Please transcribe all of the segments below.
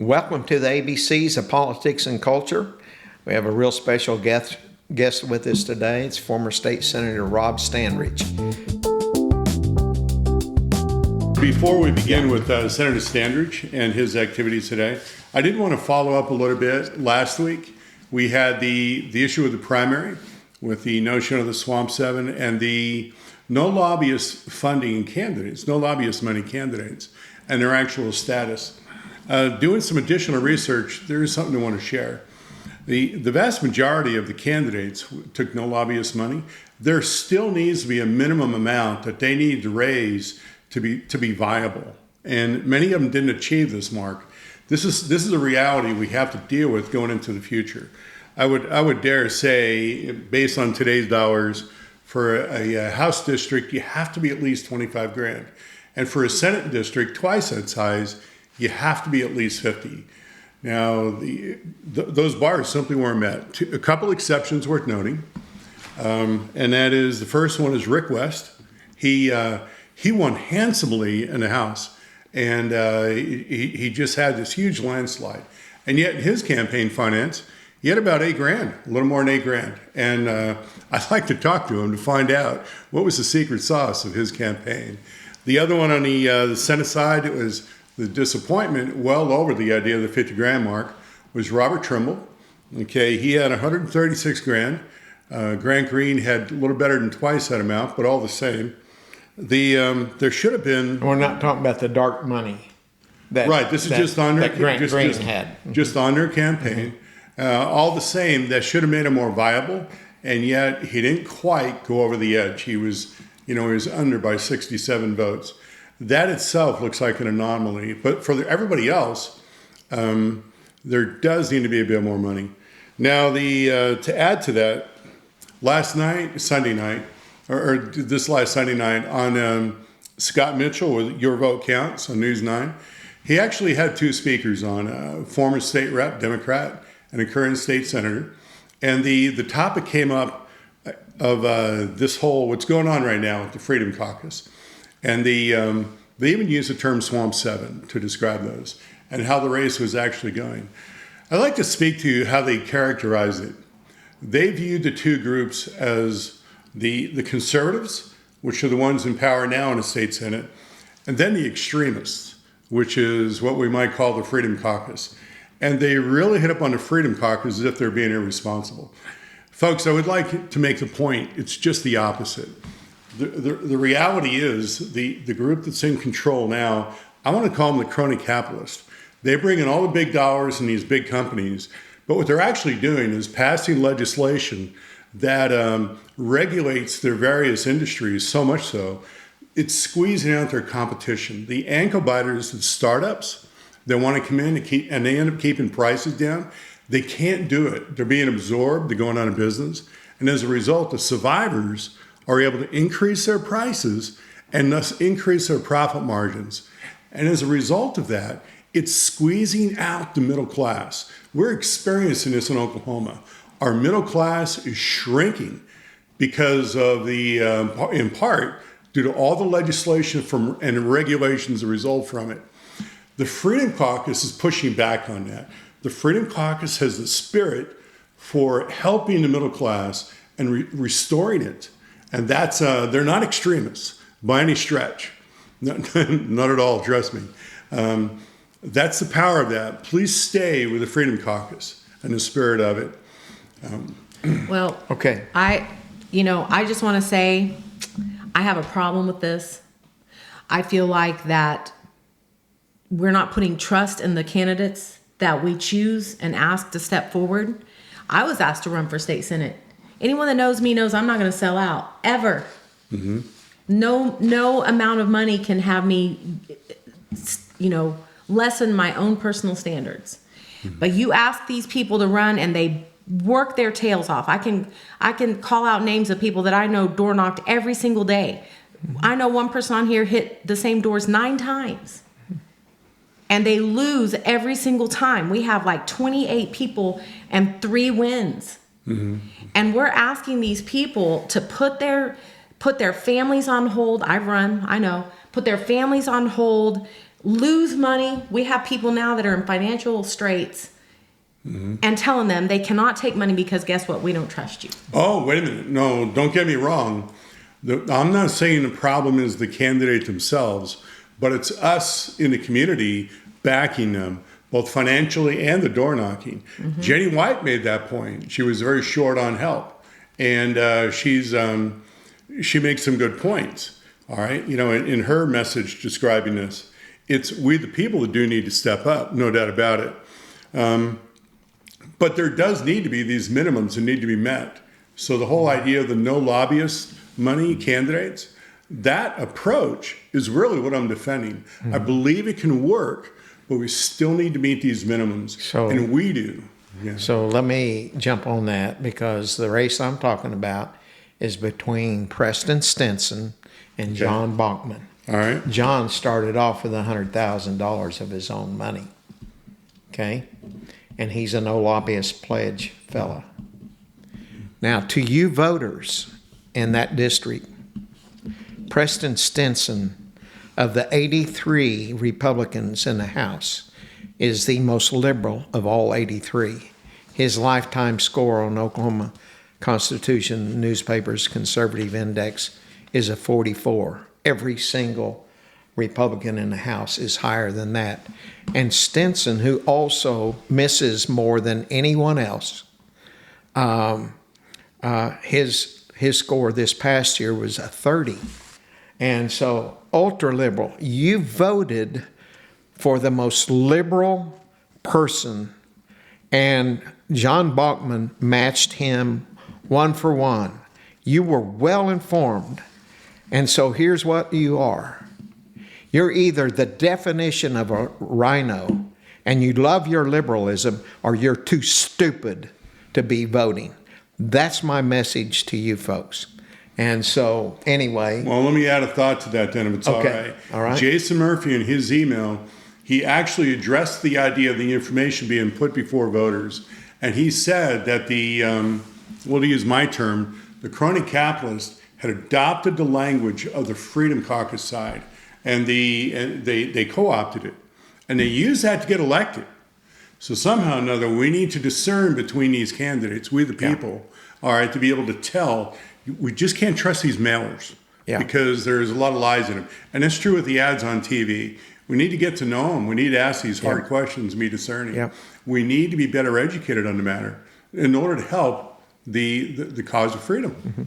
Welcome to the ABCs of Politics and Culture. We have a real special guest with us today. It's former State Senator Rob Standridge. Before we begin with Senator Standridge and his activities today, I did want to follow up a little bit. Last week, we had the issue of the primary with the notion of the Swamp 7 and the no lobbyist funding candidates, no lobbyist money candidates, and their actual status. Doing some additional research, there is something I want to share. The vast majority of the candidates took no lobbyist money. There still needs to be a minimum amount that they need to raise to be viable, and many of them didn't achieve this mark. This is a reality we have to deal with going into the future. I would dare say, based on today's dollars, for a House district, you have to be at least 25 grand, and for a Senate district twice that size, you have to be at least 50. Now, those bars simply weren't met. A couple exceptions worth noting, and that is the first one is Rick West. He won handsomely in the House, and he just had this huge landslide. And yet his campaign finance, he had about $8 grand, a little more than $8 grand. And I'd like to talk to him to find out what was the secret sauce of his campaign. The other one on the Senate side, it was the disappointment, well over the idea of the 50 grand mark, was Robert Trimble. Okay, he had 136 grand. Grant Green had a little better than twice that amount, but all the same. There should have been. We're not talking about the dark money. Right. This is just on their Green had. Just on their campaign. All the same, that should have made him more viable, and yet he didn't quite go over the edge. He was under by 67 votes. That itself looks like an anomaly. But for everybody else, there does need to be a bit more money. Now, to add to that, last Sunday night, or this last Sunday night on Scott Mitchell with Your Vote Counts on News 9, he actually had two speakers on, a former state rep, Democrat, and a current state senator. And the topic came up of this whole, what's going on right now with the Freedom Caucus. And they even used the term Swamp 7 to describe those and how the race was actually going. I'd like to speak to you how they characterized it. They viewed the two groups as the conservatives, which are the ones in power now in the state Senate, and then the extremists, which is what we might call the Freedom Caucus. And they really hit up on the Freedom Caucus as if they're being irresponsible. Folks, I would like to make the point, it's just the opposite. The reality is the group that's in control now, I want to call them the crony capitalists. They bring in all the big dollars in these big companies, but what they're actually doing is passing legislation that regulates their various industries so much so, it's squeezing out their competition. The ankle biters, the startups that want to come in and they end up keeping prices down, they can't do it. They're being absorbed, they're going out of business, and as a result, the survivors are able to increase their prices and thus increase their profit margins. And as a result of that, it's squeezing out the middle class. We're experiencing this in Oklahoma. Our middle class is shrinking because of in part, due to all the legislation and regulations that result from it. The Freedom Caucus is pushing back on that. The Freedom Caucus has the spirit for helping the middle class and restoring it. And that's, they're not extremists by any stretch. Not at all, trust me. That's the power of that. Please stay with the Freedom Caucus and the spirit of it. Well, okay. I just want to say I have a problem with this. I feel like that we're not putting trust in the candidates that we choose and ask to step forward. I was asked to run for state senate. Anyone that knows me knows I'm not going to sell out ever. Mm-hmm. No amount of money can have me, lessen my own personal standards. Mm-hmm. But you ask these people to run and they work their tails off. I can call out names of people that I know door knocked every single day. Mm-hmm. I know one person on here hit the same doors 9 times. And they lose every single time. We have like 28 people and 3 wins. Mm-hmm. And we're asking these people to put their families on hold. I know. Put their families on hold, lose money. We have people now that are in financial straits and telling them they cannot take money because guess what? We don't trust you. Oh, wait a minute. No, don't get me wrong. I'm not saying the problem is the candidate themselves, but it's us in the community backing them, both financially and the door knocking. Jenny White made that point. She was very short on help, and she makes some good points. All right, in her message describing this, it's we the people that do need to step up, no doubt about it. But there does need to be these minimums that need to be met. So the whole idea of the no lobbyist money candidates, that approach is really what I'm defending. I believe it can work, but we still need to meet these minimums, and we do. Yeah. So let me jump on that, because the race I'm talking about is between Preston Stinson and John Bachman. All right. John started off with $100,000 of his own money. Okay? And he's a no lobbyist pledge fella. Now, to you voters in that district, Preston Stinson, of the 83 Republicans in the House, is the most liberal of all 83. His lifetime score on Oklahoma Constitution newspaper's conservative index is a 44. Every single Republican in the House is higher than that. And Stinson, who also misses more than anyone else, his score this past year was a 30. And so, ultra liberal. You voted for the most liberal person, and John Bachman matched him 1 for 1. You were well informed. And so here's what you are. You're either the definition of a rhino and you love your liberalism, or you're too stupid to be voting. That's my message to you folks. And so, anyway. Well, let me add a thought to that then, if it's all right. All right. Jason Murphy, in his email, he actually addressed the idea of the information being put before voters. And he said that well, to use my term, the crony capitalist had adopted the language of the Freedom Caucus side, and they co-opted it. And they used that to get elected. So somehow or another, we need to discern between these candidates, we the people, all right, to be able to tell. We just can't trust these mailers because there's a lot of lies in them. And that's true with the ads on TV. We need to get to know them. We need to ask these hard questions and be discerning. Yeah. We need to be better educated on the matter in order to help the cause of freedom. Mm-hmm.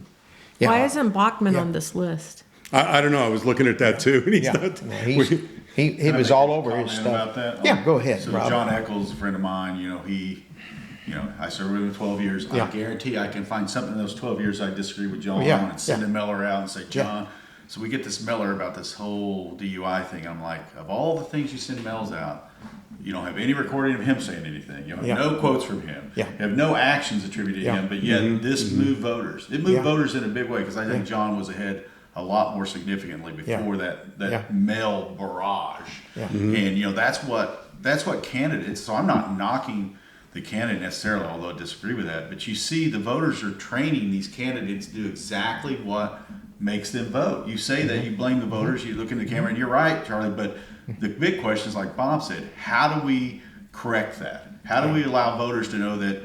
Yeah. Why isn't Bachman on this list? I don't know. I was looking at that too. And he's not, he was all over his stuff. About that? Yeah, go ahead, So Rob. John Eccles, a friend of mine, I served with him 12 years. Yeah. I guarantee I can find something in those 12 years I disagree with John Yeah. on and send Yeah. a mailer out and say, John. So we get this mailer about this whole DUI thing. I'm like, of all the things you send mails out, you don't have any recording of him saying anything. You have no quotes from him. Yeah. You have no actions attributed to him. But yet this moved voters. It moved voters in a big way, because I think John was ahead a lot more significantly before that mail barrage. Yeah. And that's what candidates. So I'm not knocking the candidate necessarily, although I disagree with that. But you see, the voters are training these candidates to do exactly what makes them vote. You say that you blame the voters, you look in the camera, and you're right, Charlie. But the big question is, like Bob said, how do we correct that? How do we allow voters to know that,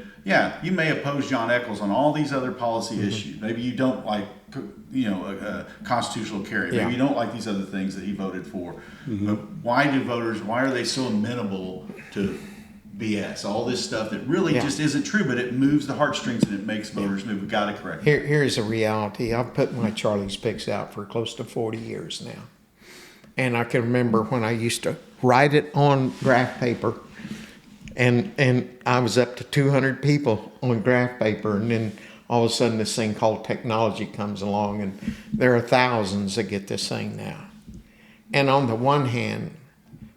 you may oppose John Eccles on all these other policy issues. Maybe you don't like, constitutional carry. Maybe you don't like these other things that he voted for. But why are they so amenable to BS? All this stuff that really just isn't true, but it moves the heartstrings and it makes voters move. We've got to correct it. Here's a reality. I've put my Charlie's Picks out for close to 40 years now. And I can remember when I used to write it on graph paper, and I was up to 200 people on graph paper, and then all of a sudden this thing called technology comes along, and there are thousands that get this thing now. And on the one hand,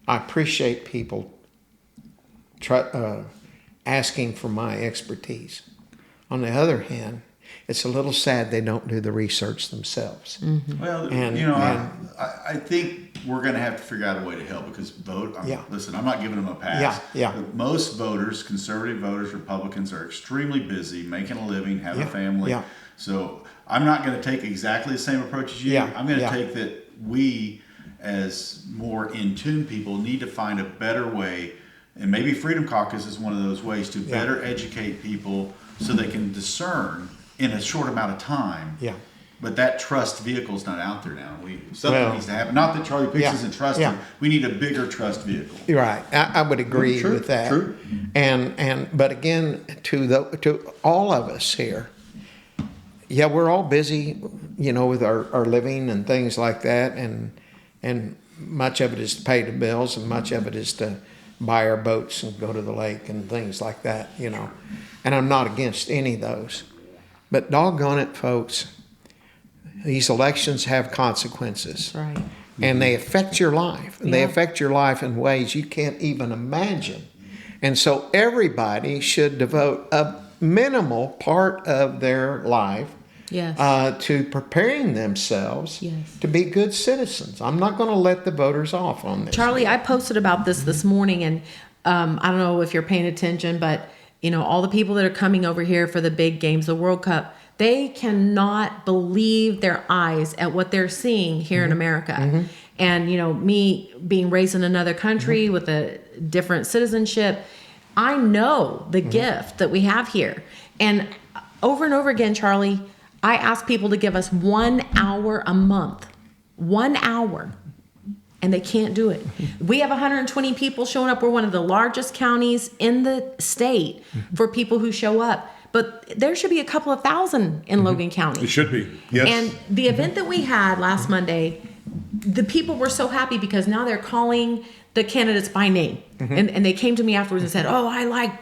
I appreciate people asking for my expertise. On the other hand, it's a little sad they don't do the research themselves. Well, I think we're going to have to figure out a way to help, because listen, I'm not giving them a pass. But most voters, conservative voters, Republicans, are extremely busy making a living, have a family. So I'm not going to take exactly the same approach as you. I'm going to take that we, as more in tune people, need to find a better way. And maybe Freedom Caucus is one of those ways to better educate people so they can discern in a short amount of time. Yeah. But that trust vehicle is not out there now. Something needs to happen. Not that Charlie Pitts isn't trusted. Yeah. We need a bigger trust vehicle. You're right. I would agree with that. True. But again, to all of us here, yeah, we're all busy, with our living and things like that, and much of it is to pay the bills, and much of it is to buy our boats and go to the lake and things like that, And I'm not against any of those, but doggone it, folks. These elections have consequences. Right. And they affect your life. And they Yeah. affect your life in ways you can't even imagine. And so everybody should devote a minimal part of their life Yes. to preparing themselves Yes. to be good citizens. I'm not going to let the voters off on this. Charlie, I posted about this morning, and I don't know if you're paying attention, but all the people that are coming over here for the big games, the World Cup, they cannot believe their eyes at what they're seeing here in America. And me being raised in another country with a different citizenship, I know the gift that we have here. And over again, Charlie, I ask people to give us 1 hour a month. 1 hour. And they can't do it. We have 120 people showing up. We're one of the largest counties in the state for people who show up. But there should be a couple of thousand in Logan County. It should be, yes. And the event that we had last Monday, the people were so happy because now they're calling the candidates by name. And they came to me afterwards and said, oh, I like,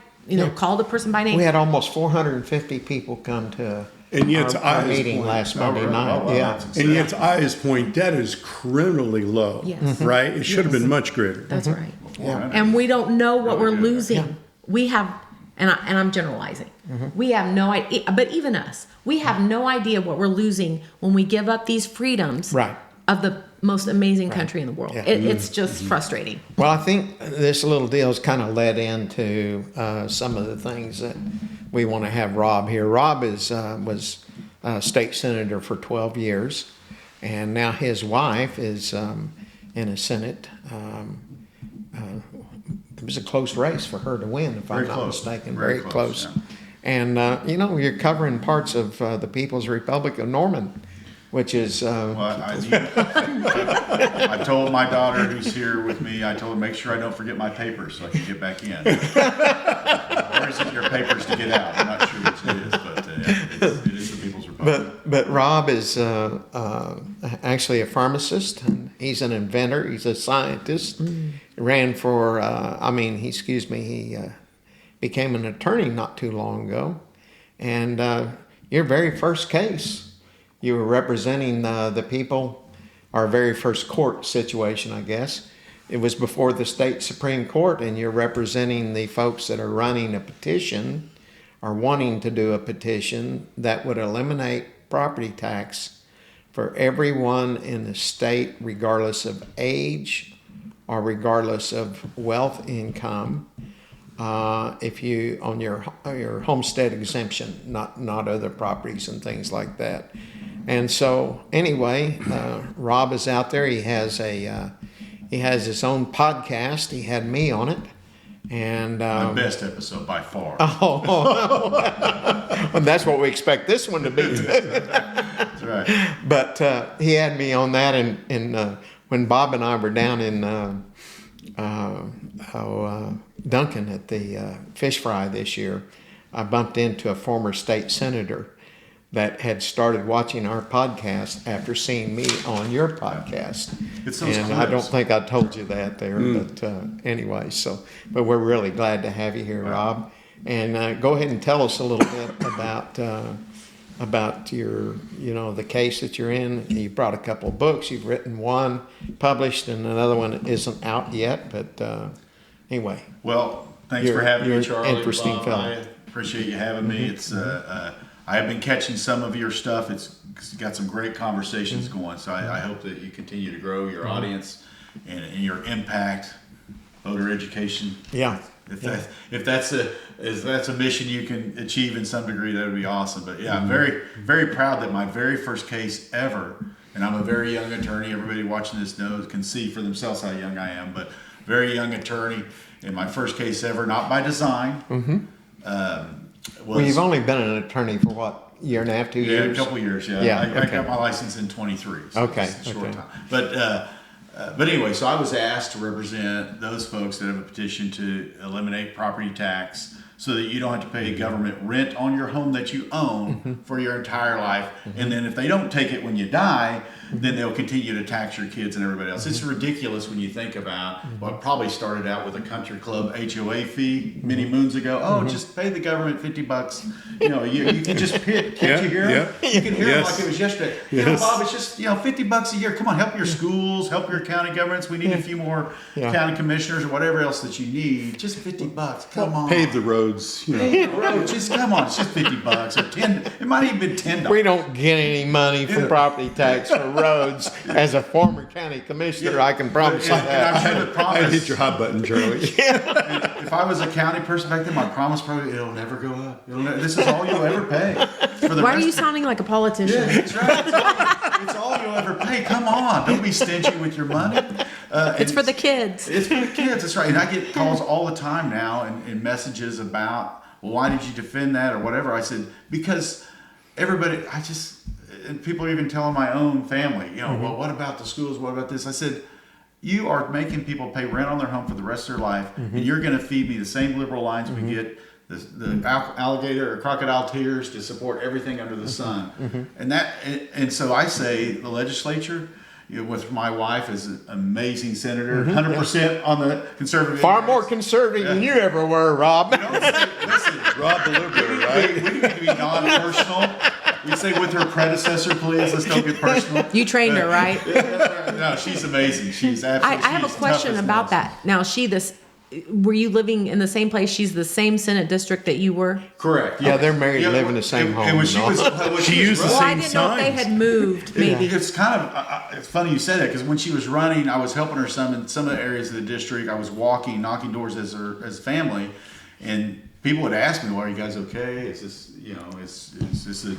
call the person by name. We had almost 450 people come to And yet, our meeting last Monday night. Yeah. And yet, to Aya's point, that is criminally low, Yes. right? It should have been much greater. That's right. Yeah. And we don't know what we're Yeah. losing. We have, and I'm generalizing. We have no idea, but even us, we have no idea what we're losing when we give up these freedoms Right. of the most amazing country in the world. Yeah. It's just frustrating. Well, I think this little deal's kind of led into some of the things that we want to have Rob here. Rob was state senator for 12 years, and now his wife is in a Senate. It was a close race for her to win, if I'm Very not close. mistaken. Very Very close, close. And, you're covering parts of the People's Republic of Norman, which is... Well, I told my daughter who's here with me, I told her, make sure I don't forget my papers so I can get back in. Or is it your papers to get out? I'm not sure which it is, but it is the People's Republic. But Rob is actually a pharmacist, and he's an inventor. He's a scientist. Ran for, he became an attorney not too long ago. And your very first case, you were representing the people, our very first court situation, I guess. It was before the state Supreme Court, and you're representing the folks that are running a petition or wanting to do a petition that would eliminate property tax for everyone in the state, regardless of age or regardless of wealth income. If you on your homestead exemption, not other properties and things like that. And so anyway, Rob is out there. He has his own podcast. He had me on it, and My best episode by far. and that's what we expect this one to be too. That's right. But he had me on that, and when Bob and I were down in Duncan at the fish fry this year, I bumped into a former state senator that had started watching our podcast after seeing me on your podcast. It's those And I don't clips. think I told you that there, but anyway, but we're really glad to have you here, Rob. And go ahead and tell us a little bit about your, the case that you're in. You brought a couple of books. You've written one, published, and another one isn't out yet. But anyway. Well, thanks You're- for having you're me, Charlie. an interesting Bob. fellow. I appreciate you having me. It's I have been catching some of your stuff. It's got some great conversations going. So I hope that you continue to grow your audience and your impact, voter education. Yeah. If that's a mission you can achieve in some degree, that would be awesome. But yeah, I'm very, very proud that my very first case ever and I'm a very young attorney. Everybody watching this can see for themselves how young I am, but very young attorney. In my first case ever, not by design. Well, you've only been an attorney for what, year and a half, 2 years? A couple years, yeah. Yeah, I okay. got my license in 23. So Okay, it's a short okay. time. But anyway, so I was asked to represent those folks that have a petition to eliminate property tax so that you don't have to pay government rent on your home that you own for your entire life. And then if they don't take it when you die, then they'll continue to tax your kids and everybody else. It's ridiculous when you think about what probably started out with a country club HOA fee many moons ago. Oh, just pay the government $50. You know, you can just can't you hear them? You can hear them like it was yesterday. You know, Bob, it's just, $50 a year. Come on, help your schools, help your county governments. We need a few more county commissioners or whatever else that you need. Just $50. Come on. Pave the roads, Pave the roads. Just come on. It's just $50 or $10. It might even be $10. We don't get any money from property tax for roads. As a former county commissioner, I can promise you And that. I'm sure the I promise. hit your hot button, Charlie. If I was a county person back then, my promise probably it'll never go up. This is all you'll ever pay. For the Why are rest you of- sounding like a politician? Yeah, that's right. It's all you'll ever pay. Come on, don't be stingy with your money. It's for the kids. It's for the kids. That's right. And I get calls all the time now and messages about, well, why did you defend that or whatever? I said because everybody. And people are even telling my own family, well, what about the schools? What about this? I said, you are making people pay rent on their home for the rest of their life, and you're going to feed me the same liberal lines we get, the alligator or crocodile tears to support everything under the sun. And so I say the legislature, with my wife as an amazing senator, 100% on the conservative. Far more conservative than you ever were, Rob. Listen, Rob the Liberal, right? we need to be non-personal. We say with her predecessor, please. Let's don't get personal. You trained her, right? No, she's amazing. She's absolutely. I have a question about that. Now, were you living in the same place? She's the same Senate district that you were? Correct. Yeah, they're married, live in the same home. And when she and was, all. when She was used the Well, I same didn't know if they signs. had moved, maybe. It's kind of it's funny you say that because when she was running, I was helping her some in some of the areas of the district. I was walking, knocking doors as a family, and people would ask me, "Well, are you guys okay? Is this is this a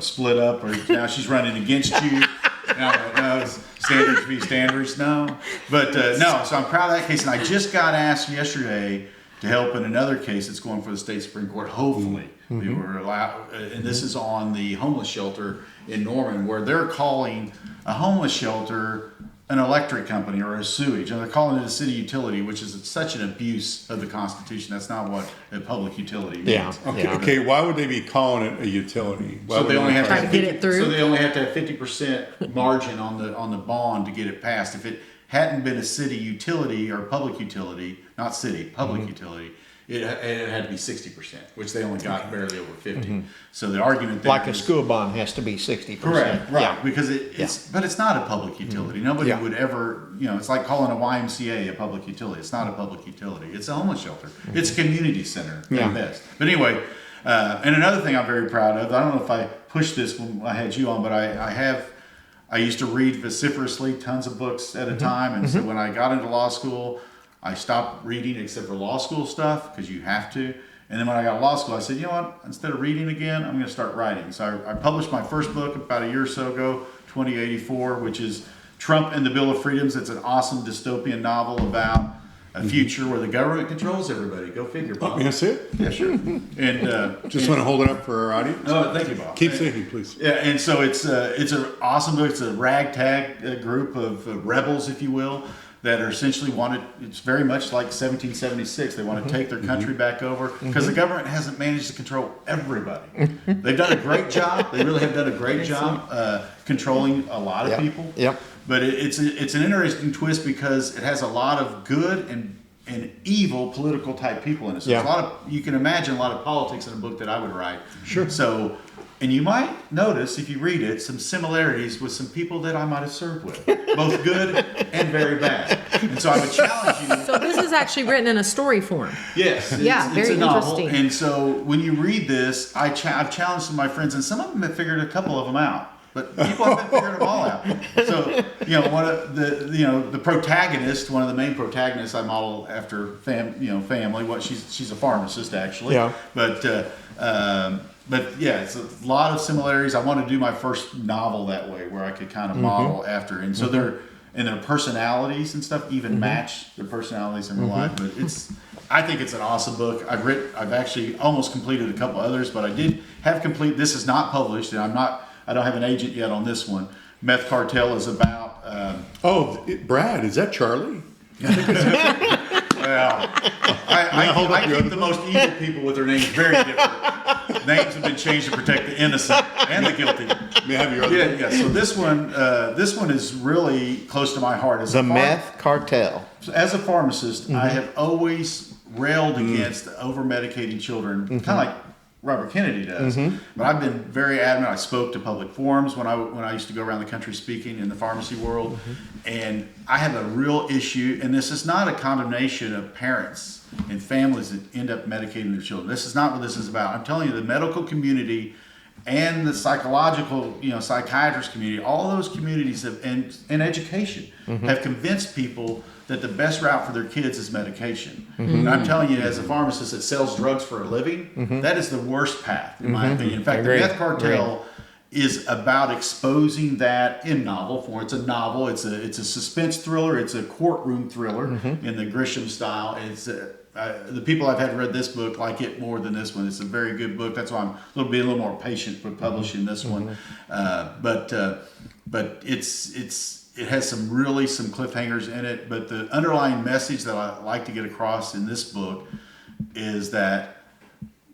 split up or now she's running against you?" And I'm like, no, it's Standridge v. Standridge, no. But no, so I'm proud of that case, and I just got asked yesterday to help in another case that's going for the state Supreme Court. Hopefully, we were allowed, and this is on the homeless shelter in Norman, where they're calling a homeless shelter an electric company or a sewage, and they're calling it a city utility, which is such an abuse of the Constitution. That's not what a public utility means. Yeah. Okay, why would they be calling it a utility? Why So would they only have to Try have to get it through. So they only have to have 50% margin on the bond to get it passed. If it hadn't been a city utility or public utility, not city, public utility, it had to be 60%, which they only got barely over 50. So the argument there Like a is- school bond has to be 60%. Correct, right? Yeah. Because but it's not a public utility. Nobody Yeah. would ever, it's like calling a YMCA a public utility. It's not a public utility. It's a homeless shelter. It's a community center Yeah. at best. But anyway, and another thing I'm very proud of. I don't know if I pushed this when I had you on, but I used to read vociferously tons of books at a time, and so when I got into law school, I stopped reading except for law school stuff because you have to. And then when I got to law school, I said, you know what? Instead of reading again, I'm going to start writing. So I published my first book about a year or so ago, 2084, which is Trump and the Bill of Freedoms. It's an awesome dystopian novel about a future where the government controls everybody. Go figure, Bob. That's it? Yeah, sure. And Just want to hold it up for our audience. oh, thank you, Bob. Keep saying, please. Yeah, and so it's an awesome book. It's a ragtag group of rebels, if you will, that are essentially it's very much like 1776. They want to take their country back over because the government hasn't managed to control everybody. They've done a great job. They really have done a great job controlling a lot of Yep. people. Yep. But it's an interesting twist because it has a lot of good and evil political type people in it. So Yeah. there's you can imagine a lot of politics in a book that I would write. Sure. So, and you might notice if you read it some similarities with some people that I might have served with, both good and very bad. And so I would challenge you. So this is actually written in a story form. Yes, Yeah, very a novel. interesting. And so when you read this, I've challenged some of my friends, and some of them have figured a couple of them out. But people haven't figured them all out. So, one of the protagonist, one of the main protagonists, I model after family. What she's a pharmacist actually. Yeah. But but yeah, it's a lot of similarities. I want to do my first novel that way, where I could kind of model after, and so their personalities and stuff even match their personalities in real life. But I think it's an awesome book. I've actually almost completed a couple others, but I did have complete. This is not published, and I don't have an agent yet on this one. Meth Cartel is about. Brad, is that Charlie? Well, I keep the most evil people with their names very different. Names have been changed to protect the innocent and the guilty. May I have your other one? Yeah. So this one is really close to my heart. The Meth Cartel. As a pharmacist, I have always railed against over medicating children, kind of like Robert Kennedy does. But I've been very adamant. I spoke to public forums when I used to go around the country speaking in the pharmacy world, and I have a real issue. And this is not a condemnation of parents and families that end up medicating their children. This is not what this is about. I'm telling you, the medical community and the psychological, psychiatrist community, all those communities and education have convinced people that the best route for their kids is medication. And I'm telling you, as a pharmacist that sells drugs for a living, that is the worst path, in my opinion. In fact, the Meth Cartel is about exposing that in novel form. It's a novel. It's a suspense thriller. It's a courtroom thriller in the Grisham style. It's the people I've had read this book like it more than this one. It's a very good book. That's why I'm a little more patient with publishing this one. But it has some cliffhangers in it, but the underlying message that I like to get across in this book is that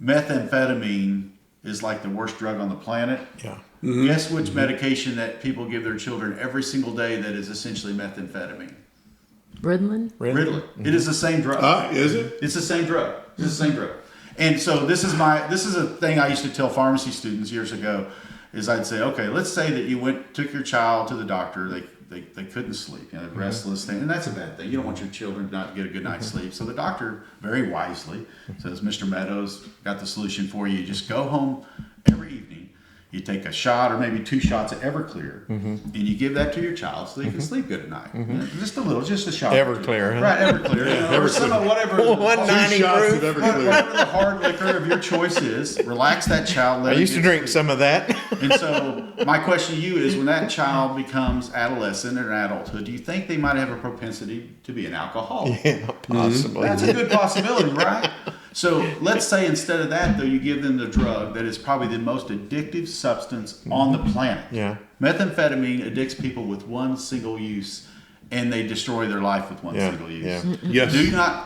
methamphetamine is like the worst drug on the planet. Yeah. Guess which medication that people give their children every single day that is essentially methamphetamine? Ritalin? Ritalin. It is the same drug. Is it? It's the same drug. It's the same drug. And so this is a thing I used to tell pharmacy students years ago. Is I'd say, okay, let's say that you took your child to the doctor. They couldn't sleep, restless thing, and that's a bad thing. You don't want your children not to get a good night's sleep. So the doctor very wisely says, Mr. Meadows, got the solution for you. You just go home every evening. You take a shot or maybe 2 shots of Everclear, and you give that to your child so they can sleep good at night. Just a little, just a shot. Everclear, huh? Right, Everclear. Or some of whatever. 190 shots of proof. Everclear. Whatever the hard liquor of your choice is, relax that child. I used to drink some of that. And so my question to you is, when that child becomes adolescent or adulthood, do you think they might have a propensity to be an alcoholic? Yeah, possibly. That's a good possibility, right? So let's say instead of that, though, you give them the drug that is probably the most addictive substance on the planet. Yeah. Methamphetamine addicts people with one single use, and they destroy their life with one single use. Yeah. Yes.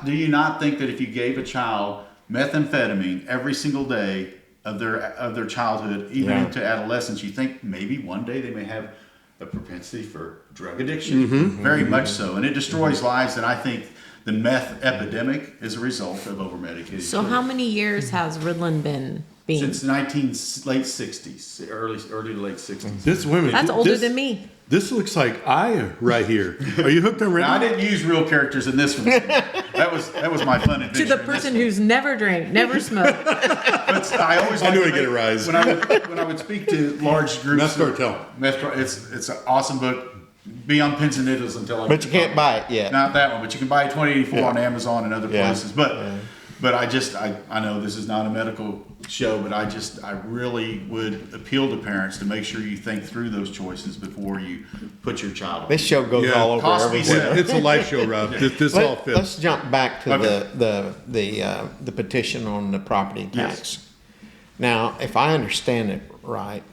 Do you not think that if you gave a child methamphetamine every single day of their childhood, even into adolescence, you think maybe one day they may have a propensity for drug addiction? Very much so, and it destroys lives. And I think the meth epidemic is a result of over-medicated So children. how many years has Ritalin been being? Since late 60s, early to late 60s. That's older than me. This looks like Aya right here. Are you hooked on Now, I Ritalin? didn't use real characters in this one. That was my fun adventure. To the in person this who's never drank, never smoked. one. But I always I knew like I'd get a rise. when I would speak to large groups. Meth Cartel. It's an awesome book. Be on pins and needles until I. But you can't buy it yet. Not that one, but you can buy it 2084 on Amazon and other Yeah. places. But I know this is not a medical show, but I really would appeal to parents to make sure you think through those choices before you put your child on. This show goes Yeah. all over Cost me everywhere. some. It's a live show, Rob. This all fits. Let's jump back to Okay. the petition on the property Yes. tax. Now, if I understand it right,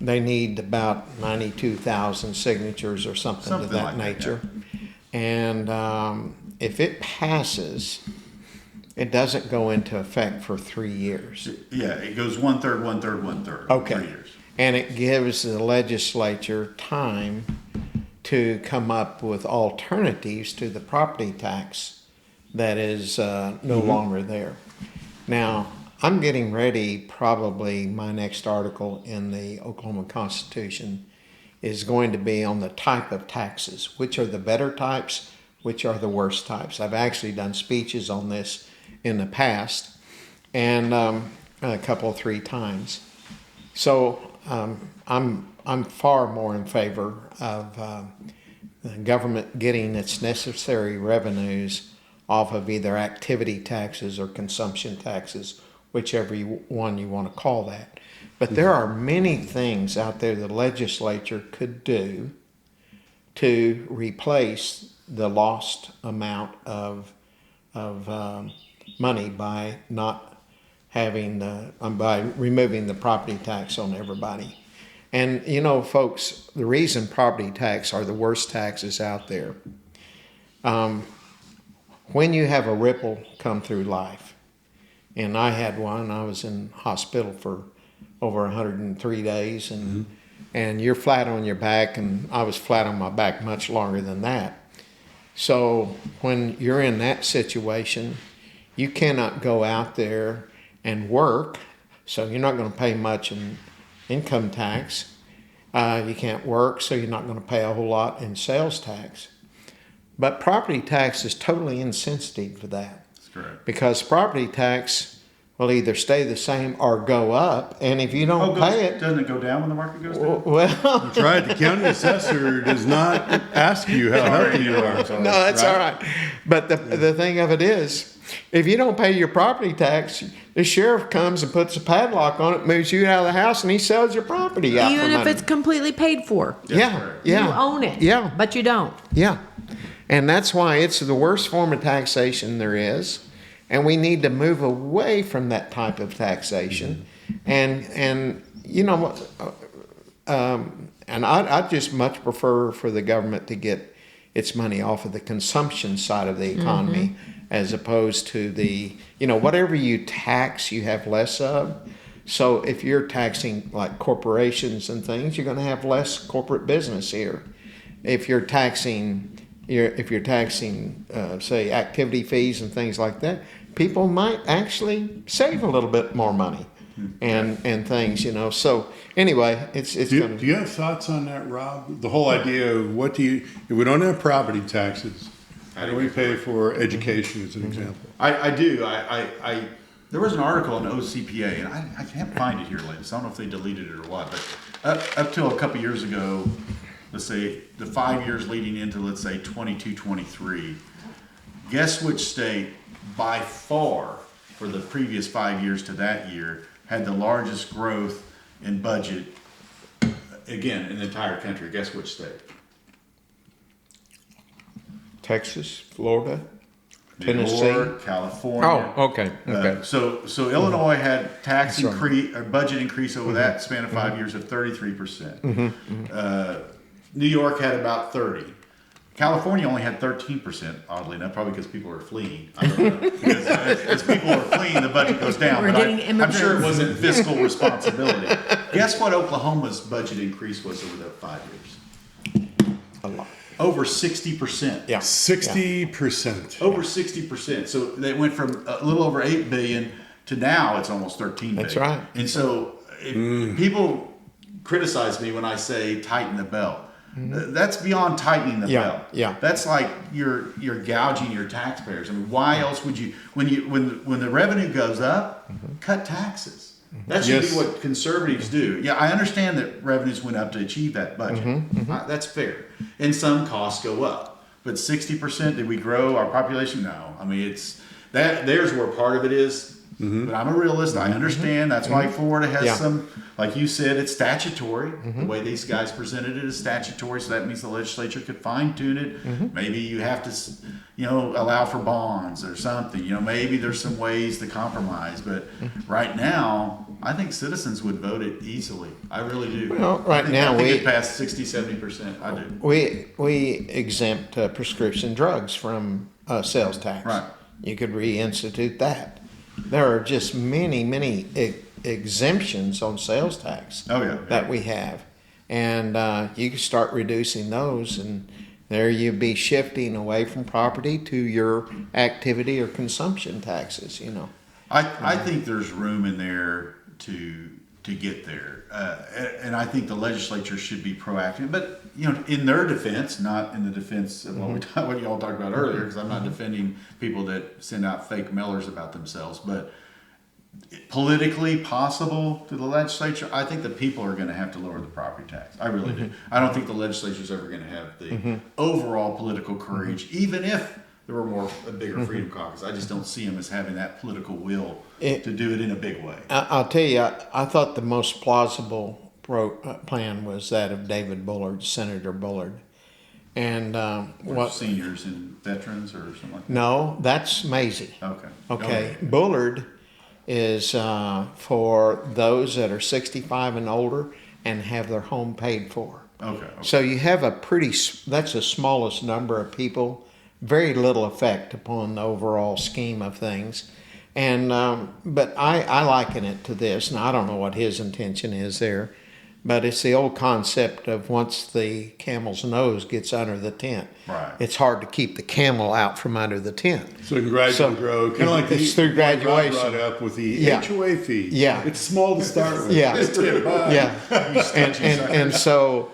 they need about 92,000 signatures or something Something to that like that, nature. And if it passes, it doesn't go into effect for 3 years. Yeah, it goes 1/3, 1/3, 1/3. Okay. 3 years. And it gives the legislature time to come up with alternatives to the property tax that is no longer there. Now, I'm getting ready, probably my next article in the Oklahoma Constitution is going to be on the type of taxes. Which are the better types? Which are the worst types? I've actually done speeches on this in the past, and a couple, 3 times. So I'm far more in favor of the government getting its necessary revenues off of either activity taxes or consumption taxes, whichever one you want to call that. But there are many things out there the legislature could do to replace the lost amount of money by not having by removing the property tax on everybody. And you know, folks, the reason property tax are the worst taxes out there, when you have a ripple come through life, and I had one, I was in hospital for over 103 days, and you're flat on your back, and I was flat on my back much longer than that. So when you're in that situation, you cannot go out there and work, so you're not going to pay much in income tax. You can't work, so you're not going to pay a whole lot in sales tax. But property tax is totally insensitive to that. That's correct. Because property tax will either stay the same or go up, and if you don't pay it... Doesn't it go down when the market goes down? Well... That's right. The county assessor does not ask you how healthy you are. No, that's all right. But the thing of it is, if you don't pay your property tax, the sheriff comes and puts a padlock on it, moves you out of the house, and he sells your property out Even for if money. it's completely paid for. Yeah. You own it. Yeah. But you don't. Yeah. And that's why it's the worst form of taxation there is. And we need to move away from that type of taxation. And you know, and I'd just much prefer for the government to get its money off of the consumption side of the economy, as opposed to the, you know, whatever you tax, you have less of. So if you're taxing like corporations and things, you're going to have less corporate business here. If you're taxing, say, activity fees and things like that, people might actually save a little bit more money and things, you know. So anyway, it's Do you have thoughts on that, Rob? The whole idea of if we don't have property taxes, how do we pay for education as an example? I do. There was an article in OCPA, and I can't find it here lately, so I don't know if they deleted it or what, but up till a couple years ago, let's say the 5 years leading into, let's say, 22, 23, guess which state by far for the previous 5 years to that year had the largest growth in budget, again, in the entire country? Guess which state? Texas, Florida, New Tennessee. York, California. Oh, okay. So Illinois had tax increase or budget increase over that span of 5 years of 33%. New York had about 30. California only had 13%, oddly enough, probably because people are fleeing. I don't know. Because as people are fleeing, the budget goes down. We're But getting I'm sure it immigrants. wasn't fiscal responsibility. Guess what Oklahoma's budget increase was over that 5 years? A lot. Over 60%. Yeah. 60%. Over 60%. So they went from a little over 8 billion to now it's almost 13 billion. That's right. And so people criticize me when I say tighten the belt. That's beyond tightening the belt. Yeah. That's like you're gouging your taxpayers. I mean, why else would you when the revenue goes up, cut taxes? That should Yes. be what conservatives do. Yeah, I understand that revenues went up to achieve that budget. That's fair. And some costs go up. But 60%, did we grow our population? No. I mean, it's that. There's where part of it is. But I'm a realist. I understand. That's why Florida has some, like you said, it's statutory. The way these guys presented it is statutory, so that means the legislature could fine tune it. Maybe you have to, allow for bonds or something. Maybe there's some ways to compromise. But right now, I think citizens would vote it easily. I really do. Well, right now I think we- it passed 60, 70%. I do. We exempt prescription drugs from sales tax. Right. You could reinstitute that. There are just many exemptions on sales tax Oh, yeah. that we have. And you can start reducing those, and there you'd be shifting away from property to your activity or consumption taxes, I think there's room in there to get there, and I think the legislature should be proactive. But in their defense, not in the defense of what y'all talked about earlier, because I'm not defending people that send out fake mailers about themselves. But politically possible to the legislature, I think the people are going to have to lower the property tax. I really do. I don't think the legislature is ever going to have the overall political courage, even if a bigger Freedom Caucus. I just don't see them as having that political will It- to do it in a big way. I'll tell you, I thought the most plausible plan was that of David Bullard, Senator Bullard. And Or what? seniors and veterans or something like that. No, that's Maisie. Okay. Okay, Bullard is for those that are 65 and older and have their home paid for. Okay. So you have that's the smallest number of people, very little effect upon the overall scheme of things. And but I liken it to this, and I don't know what his intention is there, but it's the old concept of once the camel's nose gets under the tent, Right. it's hard to keep the camel out from under the tent. So it can gradually So, grow, kind of like it's through what Rob graduation. brought up with the Yeah. HOA fee. Yeah. It's small to start with. Yeah. Just tip high. Yeah, and so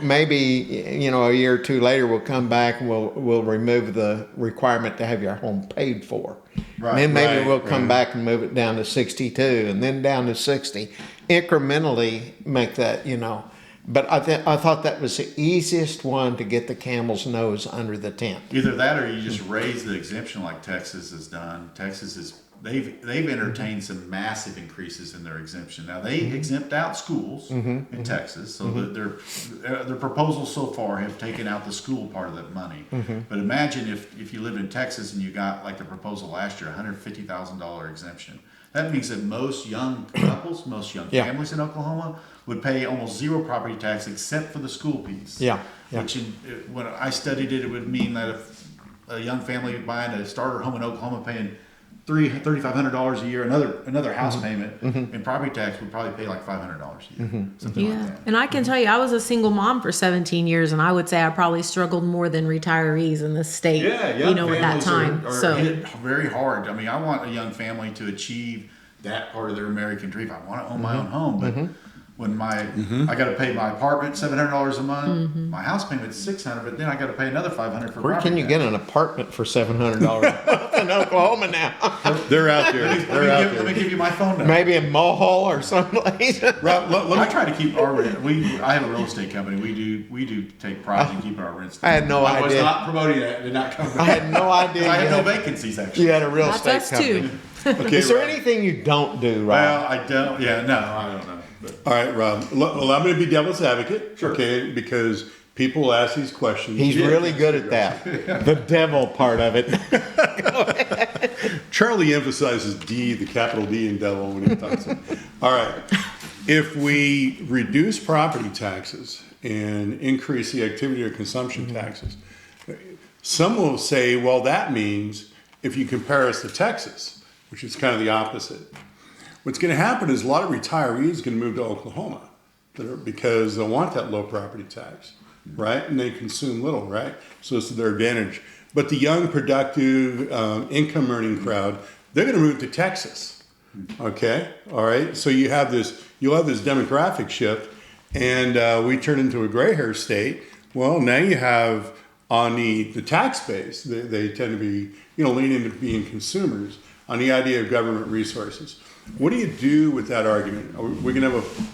maybe a year or two later we'll come back and we'll remove the requirement to have your home paid for. Right, And then maybe right, we'll come right. back and move it down to 62, and then down to 60. Incrementally make that, But I thought that was the easiest one to get the camel's nose under the tent. Either that or you just raise the exemption like Texas has done. They've entertained some massive increases in their exemption. Now they exempt out schools in Texas, so that their proposals so far have taken out the school part of that money. But imagine if you lived in Texas and you got like the proposal last year, $150,000 exemption. That means that most young couples, most young Yeah. families in Oklahoma would pay almost zero property tax except for the school piece. Yeah, yeah. Which when I studied it, it would mean that if a young family buying a starter home in Oklahoma paying $3,500 a year, another house payment, and property tax would probably pay like $500 a year, something Yeah. like that. And I can tell you, I was a single mom for 17 years, and I would say I probably struggled more than retirees in this state, at that time. Are So, hit very hard. I mean, I want a young family to achieve that part of their American dream. I want to own my own home, but when I got to pay my apartment $700 a month, my house payment's $600, but then I got to pay another $500 for Where property can you tax. get an apartment for $700 in Oklahoma now? They're out there. They're out Let me there. give you my phone number. Maybe in Mulhall or someplace. Rob, let I me try to keep our rent. I have a real estate company. We do take pride in keeping our rents down. I had no I was idea. not promoting that. Did not come. I had no idea. I had no you had- vacancies actually. You had a real that's estate us company. too. okay, Is there Rob. anything you don't do, Rob? Well, I don't. Yeah, no, I don't know. But All right, Rob. Well, I'm going to be devil's advocate, Sure. okay? Because people ask these questions. He's really good at that. The devil part of it. Charlie emphasizes D, the capital D in devil when he talks. All right. If we reduce property taxes and increase the activity or consumption taxes, some will say, well, that means if you compare us to Texas, which is kind of the opposite. What's going to happen is a lot of retirees going to move to Oklahoma because they want that low property tax, right? And they consume little, right? So it's to their advantage. But the young, productive, income-earning crowd, they're going to move to Texas, okay? All right. So you'll have this demographic shift, and we turn into a gray hair state. Well, now you have on the tax base, they tend to be leaning into being consumers on the idea of government resources. What do you do with that argument? Are we going to have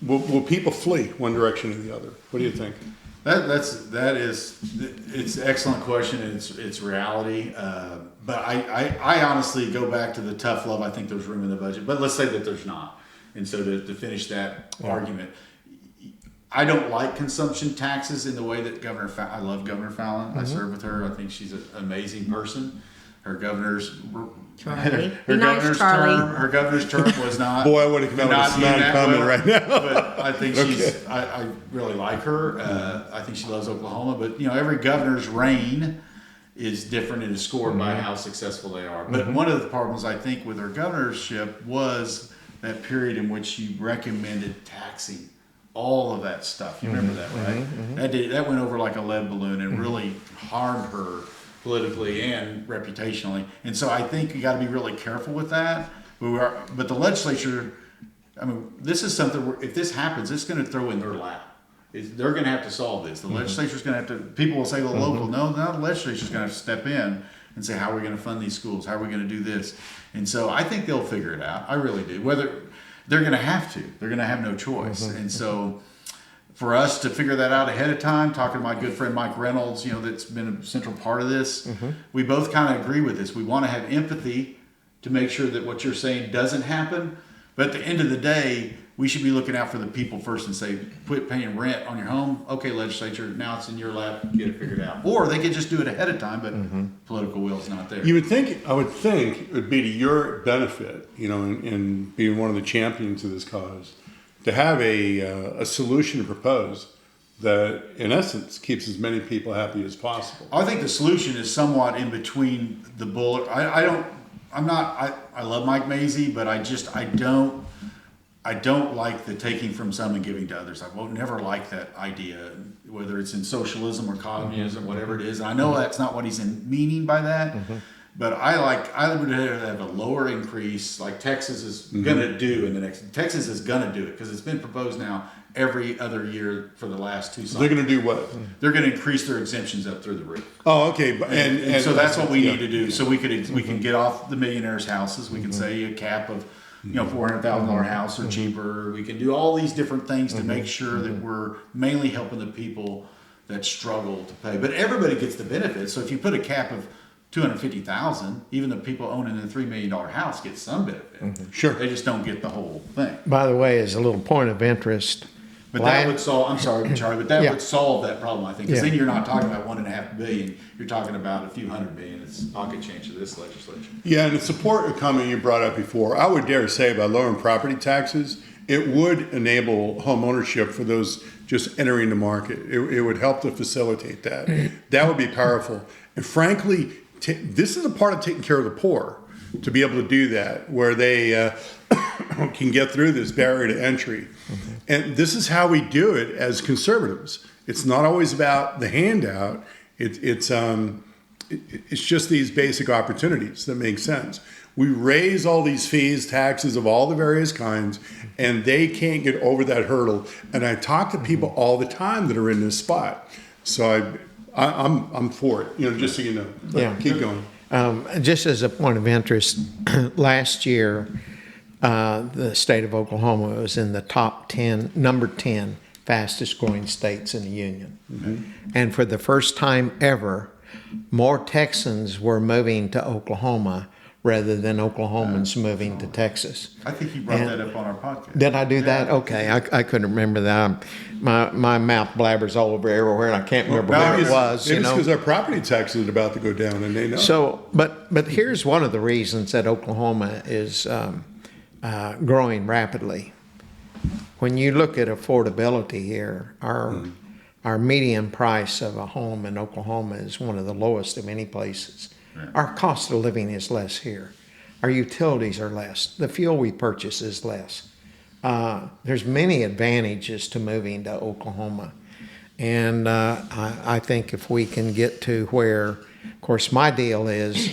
will people flee one direction or the other? What do you think? it's an excellent question, and it's reality. But I honestly go back to the tough love. I think there's room in the budget, but let's say that there's not. And so to finish that argument, I don't like consumption taxes in the way that I love Governor Fallon. I serve with her. I think she's an amazing person. Her governor's Charlie. Be nice, Charlie. Her governor's term was not. Boy, I would have come out with a snide comment right now. But I think I really like her. I think she loves Oklahoma. But every governor's reign is different and is scored by how successful they are. But one of the problems I think with her governorship was that period in which she recommended taxing all of that stuff. You remember that, right? That went over like a lead balloon and really harmed her politically and reputationally. And so I think you got to be really careful with that. But the legislature, I mean, this is something where if this happens, it's going to throw in their lap. They're going to have to solve this. The legislature's going to have to, people will say, well, local. No, the legislature's going to have to step in and say, how are we going to fund these schools? How are we going to do this? And so I think they'll figure it out. I really do. Whether they're going to have to, they're going to have no choice. And so for us to figure that out ahead of time, talking to my good friend Mike Reynolds, that's been a central part of this. We both kind of agree with this. We want to have empathy to make sure that what you're saying doesn't happen. But at the end of the day, we should be looking out for the people first and say, quit paying rent on your home. Okay, legislature, now it's in your lap, get it figured out. Or they could just do it ahead of time, but political will is not there. I would think it would be to your benefit, in being one of the champions of this cause, to have a solution to propose that, in essence, keeps as many people happy as possible. I think the solution is somewhat in between the bullet. I love Mike Mazie, but I don't like the taking from some and giving to others. I won't never like that idea, whether it's in socialism or communism, whatever it is. And I know that's not what he's meaning by that, but I would have a lower increase like Texas is going to do Texas is going to do it because it's been proposed now every other year for the last 2 cycles. They're going to do what? They're going to increase their exemptions up through the roof. Oh, okay. And so that's what we need to do. So we can get off the millionaires' houses. We can say a cap of $400,000 house or cheaper. We can do all these different things to make sure that we're mainly helping the people that struggle to pay. But everybody gets the benefit. So if you put a cap of $250,000, even the people owning a $3 million house get some benefit. Sure. They just don't get the whole thing. By the way, as a little point of interest, But that would solve. I'm sorry, Charlie, but that Yeah. would solve that problem, I think. Because Yeah. then you're not talking about $1.5 billion. You're talking about a few hundred million. It's pocket change to this legislature. Yeah, and the support comment you brought up before, I would dare say by lowering property taxes, it would enable home ownership for those just entering the market. It would help to facilitate that. That would be powerful. And frankly, this is a part of taking care of the poor, to be able to do that, where they can get through this barrier to entry. And this is how we do it as conservatives. It's not always about the handout. It's just these basic opportunities that make sense. We raise all these fees, taxes of all the various kinds, and they can't get over that hurdle. And I talk to people all the time that are in this spot. So I'm for it, just so you know. But Yeah. keep going. Just as a point of interest, last year, the state of Oklahoma was in the number 10 fastest growing states in the union. And for the first time ever, more Texans were moving to Oklahoma rather than Oklahomans moving to Texas. I think you brought that up on our podcast. Did I do that? Okay, I couldn't remember that. My mouth blabbers all over everywhere, and I can't remember where it was. Maybe it's because our property taxes are about to go down, and they know. So, but here's one of the reasons that Oklahoma is growing rapidly. When you look at affordability here, our median price of a home in Oklahoma is one of the lowest of any places. Right. Our cost of living is less here. Our utilities are less. The fuel we purchase is less. There's many advantages to moving to Oklahoma. And I think if we can get to where, of course, my deal is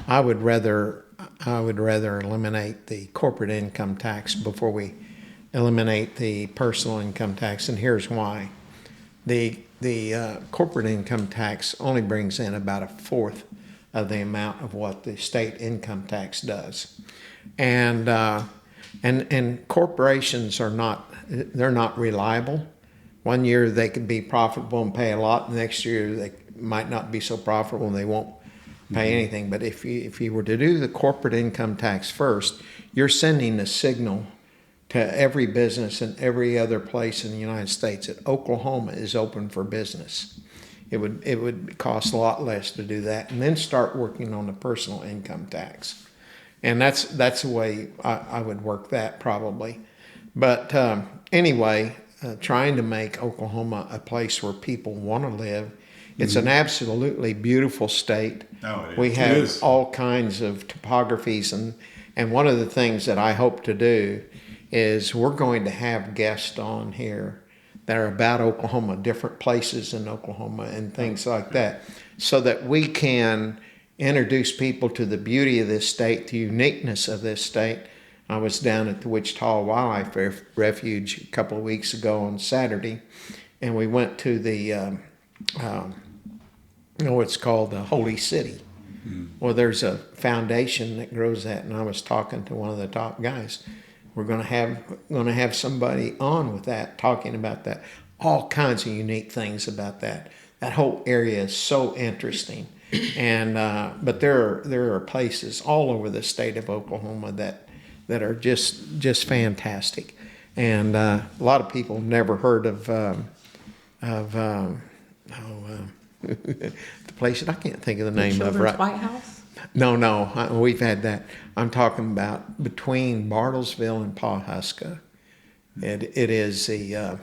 I would rather eliminate the corporate income tax before we eliminate the personal income tax. And here's why. The corporate income tax only brings in about a fourth of the amount of what the state income tax does. And corporations they're not reliable. One year they could be profitable and pay a lot. The next year they might not be so profitable and they won't pay anything. But if you were to do the corporate income tax first, you're sending a signal to every business and every other place in the United States that Oklahoma is open for business. It would cost a lot less to do that, and then start working on the personal income tax. And that's the way I would work that probably. But anyway, trying to make Oklahoma a place where people want to live. It's an absolutely beautiful state. Oh, it is. We It have is. all kinds of topographies, and one of the things that I hope to do is we're going to have guests on here that are about Oklahoma, different places in Oklahoma and things like that, so that we can introduce people to the beauty of this state, the uniqueness of this state. I was down at the Wichita Wildlife Refuge a couple of weeks ago on Saturday, and we went to the, it's called the Holy City. Well, there's a foundation that grows that, and I was talking to one of the top guys. We're going to have somebody on with that, talking about that. all kinds of unique things about that. That whole area is so interesting. And but there are places all over the state of Oklahoma that are just fantastic. And a lot of people never heard of the place that I can't think of the name of. Children's Right? White House? No, we've had that. I'm talking about between Bartlesville and Pawhuska. It is the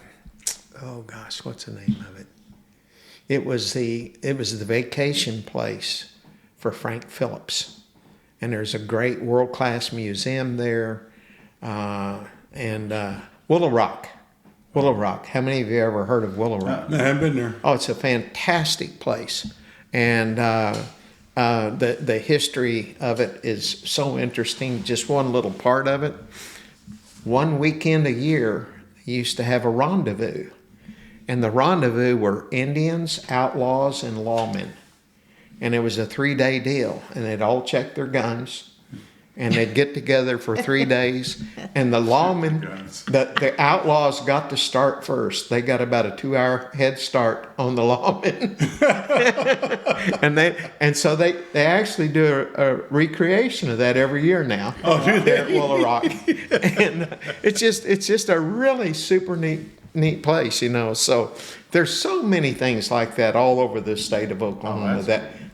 oh gosh, what's the name of it? It was the vacation place for Frank Phillips, and there's a great world-class museum there, and Willow Rock. Willow Rock. How many of you ever heard of Willow Rock? I haven't been there. Oh, it's a fantastic place, and the history of it is so interesting. Just one little part of it. One weekend a year, they used to have a rendezvous, and the rendezvous were Indians, outlaws, and lawmen, and it was a 3-day deal, and they'd all check their guns. And they'd get together for 3 days, and the lawmen, the outlaws got to start first. They got about a 2-hour head start on the lawmen, and so they actually do a recreation of that every year now. Oh, do they? There at Willow Rock, and it's just a really super neat place, you know. So there's so many things like that all over the state of Oklahoma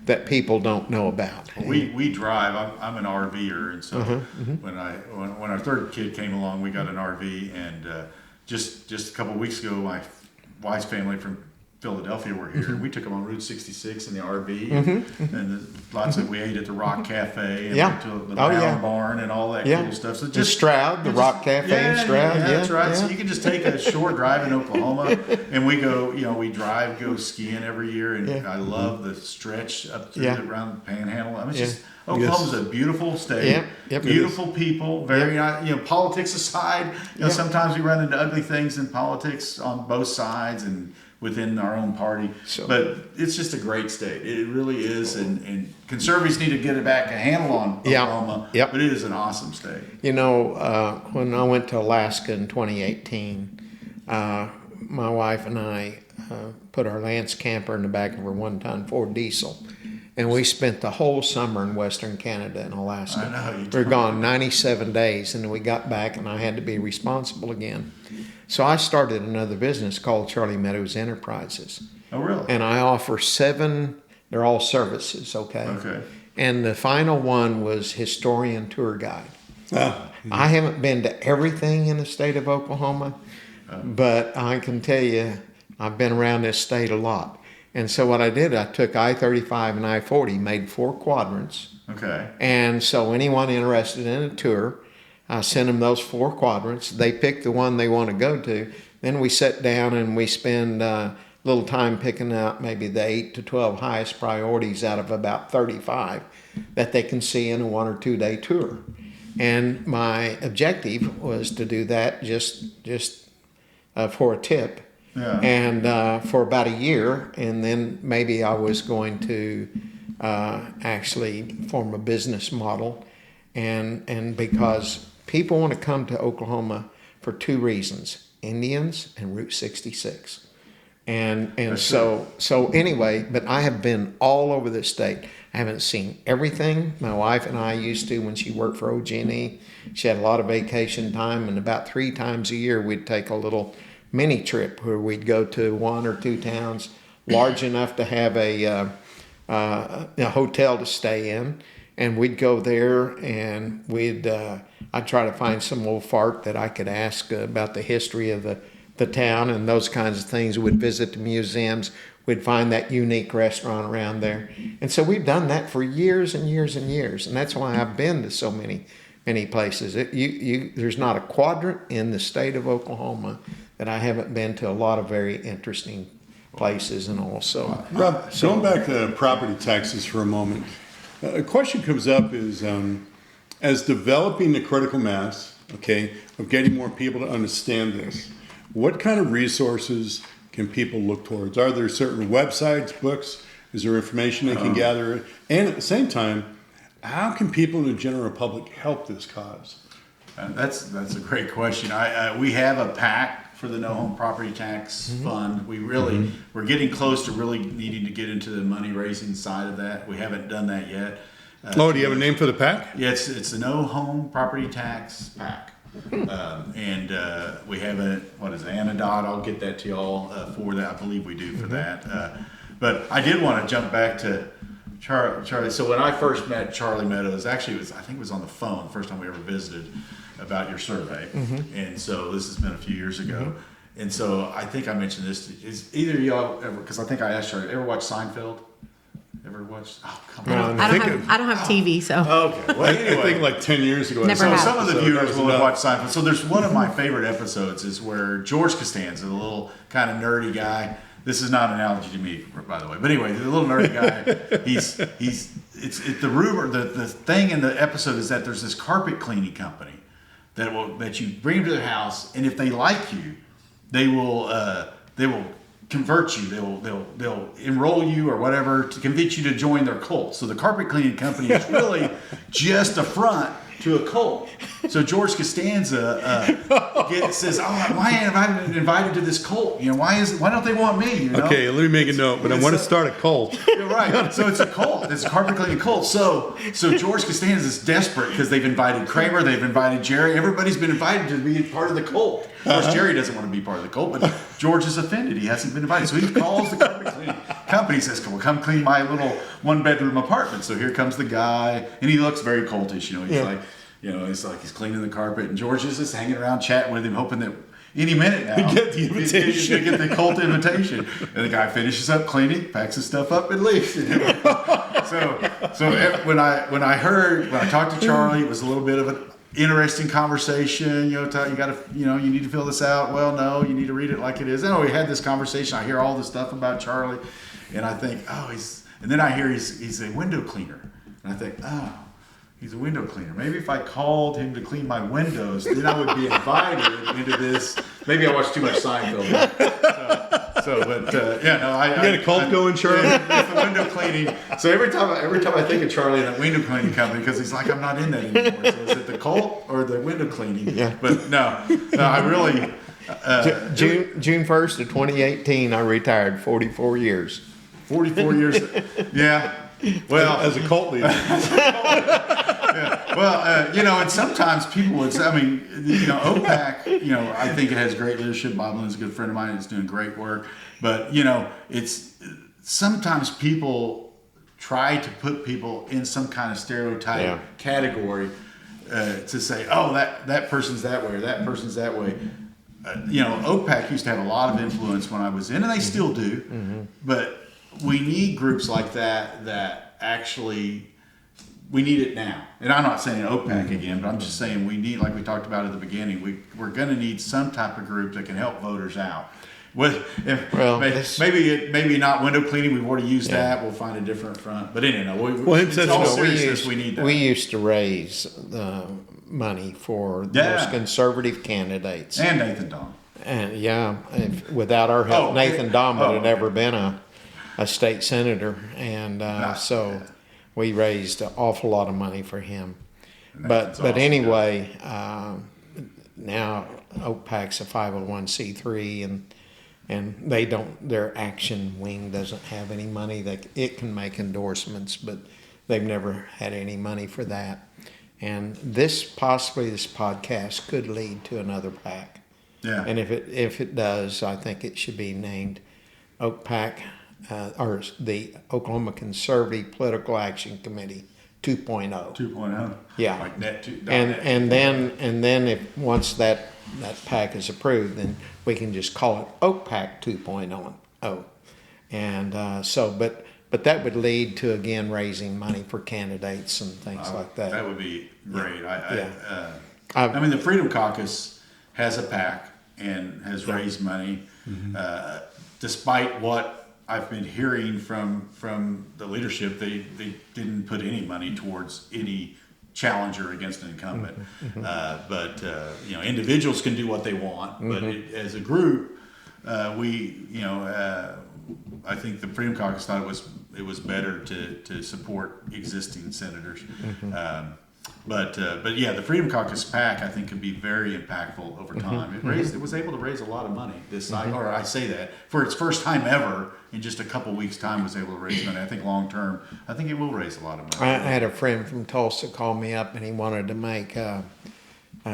that people don't know about. We drive. I'm an RVer, and so when our third kid came along, we got an RV, and just a couple of weeks ago, my wife's family from Philadelphia were here, and we took them on Route 66 in the RV, and we ate at the Rock Cafe, and went to the Brown Barn, and all that cool stuff. So just Stroud, the Rock Cafe in Stroud. Yeah, that's right. So you can just take a short drive in Oklahoma, and we go, we go skiing every year, and I love the stretch up through around the Panhandle. I mean, it's just Oklahoma's a beautiful state, beautiful people. Very, politics aside, sometimes we run into ugly things in politics on both sides and within our own party, but it's just a great state. It really is, and conservatives need to get a handle on Oklahoma. But it is an awesome state. You know, when I went to Alaska in 2018, my wife and I put our Lance camper in the back of her 1-ton Ford diesel, and we spent the whole summer in Western Canada and Alaska. I know, you we were gone 97 days, and then we got back, and I had to be responsible again. So I started another business called Charlie Meadows Enterprises. Oh, really? And I offer 7, they're all services, okay? Okay. And the final one was historian tour guide. I haven't been to everything in the state of Oklahoma, but I can tell you I've been around this state a lot. And so what I did, I took I-35 and I-40, made 4 quadrants. Okay. And so anyone interested in a tour, I send them those 4 quadrants. They pick the one they want to go to. Then we sit down and we spend a little time picking out maybe the 8 to 12 highest priorities out of about 35 that they can see in a 1 or 2 day tour. And my objective was to do that just for a tip. Yeah. And for about a year, and then maybe I was going to actually form a business model, and because people want to come to Oklahoma for 2 reasons: Indians and Route 66. And so anyway, but I have been all over the state. I haven't seen everything. My wife and I used to when she worked for OG&E. She had a lot of vacation time, and about 3 times a year we'd take a little mini trip where we'd go to 1 or 2 towns large enough to have a hotel to stay in, and we'd go there, and I'd try to find some old fart that I could ask about the history of the town and those kinds of things. We'd visit the museums. We'd find that unique restaurant around there, and so we've done that for years and years and years, and that's why I've been to so many places. There's not a quadrant in the state of Oklahoma that I haven't been to. A lot of very interesting places, and also. Rob, going back to property taxes for a moment, a question comes up is, as developing the critical mass, of getting more people to understand this, what kind of resources can people look towards? Are there certain websites, books? Is there information they can gather? And at the same time, how can people in the general public help this cause? That's a great question. We have a PAC for the no home property tax fund. We really we're getting close to really needing to get into the money raising side of that. We haven't done that yet. Do you have a name for the PAC? Yeah, it's the no home property tax PAC. And we have Anadot. I'll get that to y'all for that. I believe we do for that. But I did want to jump back to Charlie. So when I first met Charlie Meadows, actually I think it was on the phone, the first time we ever visited, about your survey. And so this has been a few years ago. And so I think I mentioned this. Is either of y'all ever, because I think I asked Charlie, ever watch Seinfeld? Ever watched? Oh, come on. I don't have TV, so. Okay. Well, anyway. I think like 10 years ago. Never So have. some of the viewers will have watched Seinfeld. So there's one of my favorite episodes is where George Costanza, the little kind of nerdy guy. This is not an analogy to me, by the way. But anyway, the little nerdy guy. The rumor. The thing in the episode is that there's this carpet cleaning company that you bring them to their house, and if they like you, they will convert you. They'll enroll you or whatever to convince you to join their cult. So the carpet cleaning company is really just a front to a cult. So George Costanza says, why am I invited to this cult? Why don't they want me? Okay, let me make a note, but I want to start a cult. You're right. So it's a cult. It's a carpet cleaning cult. So George Costanza is desperate because they've invited Kramer, they've invited Jerry. Everybody's been invited to be part of the cult. Of course, Jerry doesn't want to be part of the cult, but George is offended. He hasn't been invited. So he calls the carpet cleaning company. He says, come clean my little one-bedroom apartment. So here comes the guy, and he looks very cultish. He's cleaning the carpet, and George is just hanging around chatting with him, hoping that any minute now you get the invitation. You get the cult invitation. And the guy finishes up cleaning, packs his stuff up, and leaves. So when I talked to Charlie, it was a little bit of an interesting conversation. You need to fill this out. Well, no, you need to read it like it is. And we had this conversation. I hear all this stuff about Charlie, and I think, and then I hear he's a window cleaner, and I think, he's a window cleaner. Maybe if I called him to clean my windows, then I would be invited into this. Maybe I watched too much Seinfeld. I got a cult going, Charlie? With the window cleaning. So every time I think of Charlie and that window cleaning company, because he's like, I'm not in that anymore. So is it the cult or the window cleaning? Yeah. But no, I really. June 1st of 2018, I retired 44 years. 44 years. Yeah. Well, as a cult leader. And sometimes people would say, OPAC, I think it has great leadership. Bob Lynn's a good friend of mine. He's doing great work. But, it's sometimes people try to put people in some kind of stereotype category to say, that person's that way or that person's that way. OPAC used to have a lot of influence when I was in, and they still do. Mm-hmm. But we need groups like that actually, we need it now. And I'm not saying OPAC again, but I'm just saying we need, like we talked about at the beginning, we're going to need some type of group that can help voters out. Maybe not window cleaning. We've already used that. We'll find a different front. But anyway, we need that. We used to raise money for the most conservative candidates. And Nathan Dahm. And without our help, Nathan Dahm would have never been a state senator. And so we raised an awful lot of money for him. But anyway, now OPAC's a 501c3 and they don't, their action wing doesn't have any money. It can make endorsements, but they've never had any money for that. And this podcast could lead to another PAC. Yeah. And if it does, I think it should be named OPAC, or the Oklahoma Conservative Political Action Committee 2.0. 2.0. Yeah. Like net 2. And then if once that PAC is approved, then we can just call it OPAC 2.0. And but that would lead to, again, raising money for candidates and things like that. That would be great. I mean, the Freedom Caucus has a PAC and has raised money, despite what I've been hearing from the leadership. They didn't put any money towards any challenger against an incumbent. But individuals can do what they want, but as a group, I think the Freedom Caucus thought it was better to support existing senators. But yeah, the Freedom Caucus PAC I think could be very impactful over time. It was able to raise a lot of money this cycle, or I say that for its first time ever in just a couple weeks' time was able to raise money. I think long term, I think it will raise a lot of money. I had a friend from Tulsa call me up, and he wanted to make a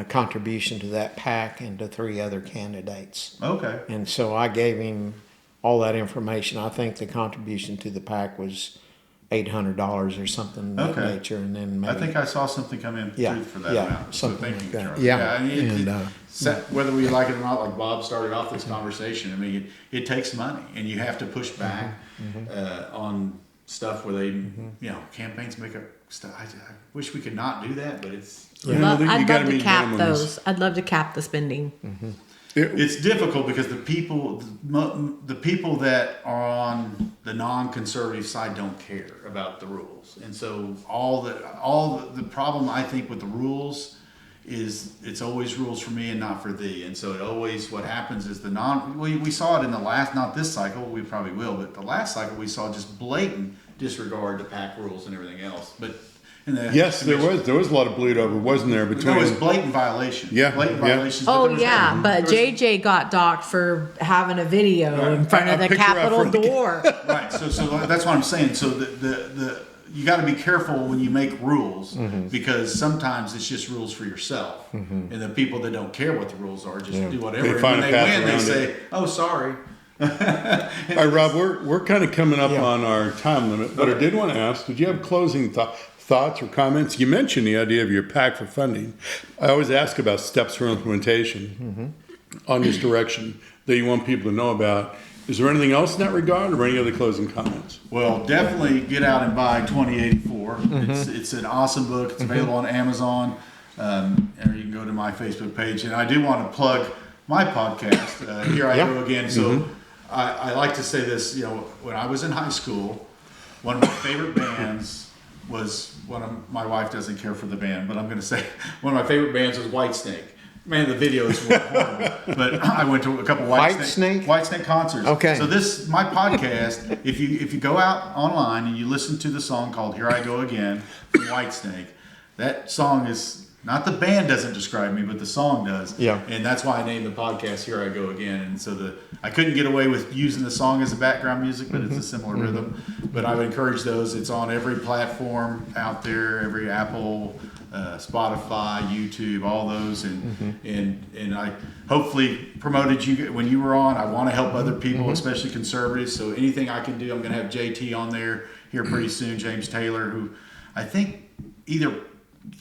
contribution to that PAC and to 3 other candidates. Okay. And so I gave him all that information. I think the contribution to the PAC was $800 or something of that Okay. nature, and then maybe I think I saw something come in Yeah, too for that yeah, amount. So something thank like you, that. Charlie. Yeah, I mean, and, whether we like it or not, like Bob started off this conversation, I mean, it takes money, and you have to push back on stuff where they, campaigns make up stuff. I wish we could not do that, but it's You know, you I'd gotta love to meet cap minimums. those. I'd love to cap the spending. it's difficult because the people that are on the non-conservative side don't care about the rules, and so all the problem I think with the rules is it's always rules for me and not for thee, and so it always what happens is we saw it in the last, not this cycle, we probably will, but the last cycle we saw just blatant disregard to PAC rules and everything else, but. Yes, there was a lot of bleed over, wasn't there? Between There was blatant violation. Yeah, blatant yeah. violations. but Oh there was- yeah, but there was- JJ got docked for having a video in front I of the picked her up Capitol for the- door. Right. So that's what I'm saying. So the you got to be careful when you make rules because sometimes it's just rules for yourself, and the people that don't care what the rules are just do whatever. They And find when a they path win, they around say, it. "Oh, sorry." All right, Rob, we're kind of coming up Yeah. on our time limit, but I Okay. did want to ask, did you have closing thoughts or comments? You mentioned the idea of your PAC for funding. I always ask about steps for implementation on this direction that you want people to know about. Is there anything else in that regard or any other closing comments? Well, definitely get out and buy 2084. It's an awesome book. It's available on Amazon, and you can go to my Facebook page. And I do want to plug my podcast. Here I Yeah. go again. So I like to say this. When I was in high school, one of my favorite bands was my wife doesn't care for the band, but I'm going to say one of my favorite bands was Whitesnake. Man, the videos were horrible. But I went to a couple Whitesnake concerts. Okay. So my podcast, if you go out online and you listen to the song called "Here I Go Again" from Whitesnake, that song is not the band doesn't describe me, but the song does. Yeah. And that's why I named the podcast "Here I Go Again." And so I couldn't get away with using the song as a background music, but it's a similar rhythm. But I would encourage those. It's on every platform out there, every Apple, Spotify, YouTube, all those, and I hopefully promoted you when you were on. I want to help other people, especially conservatives. So anything I can do, I'm going to have JT on there here pretty soon. James Taylor, who I think either